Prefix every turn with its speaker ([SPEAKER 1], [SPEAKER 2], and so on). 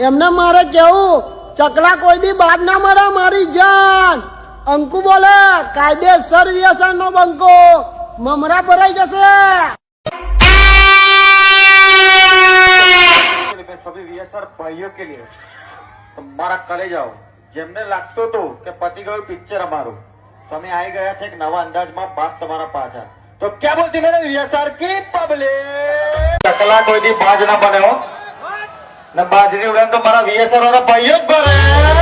[SPEAKER 1] એમને મારે કેવું ચકલા કોઈ દી બાદ ના મરે મારી જાન. અંકુ બોલે કાયદેસર વ્યસન નો બંકો મમરા ભરાઈ જશે.
[SPEAKER 2] सभी वीएसआर भाइयों के लिए तुम्हारा कले जाओ જેમને લાગતો તો કે પતિ ગયું પિક્ચર અમારું તો અમે આવી ગયા છે એક નવા અંદાજમાં બાપ તમારા પાછા. તો ક્યાં બોલતી મેરે વીએસઆર की पब्लिक ચકલા કોઈ દી બાજ ના બને હો ને બાજરી ઉડે તો મારા વીએસઆર વાળા ભાઈઓ જ ભરે.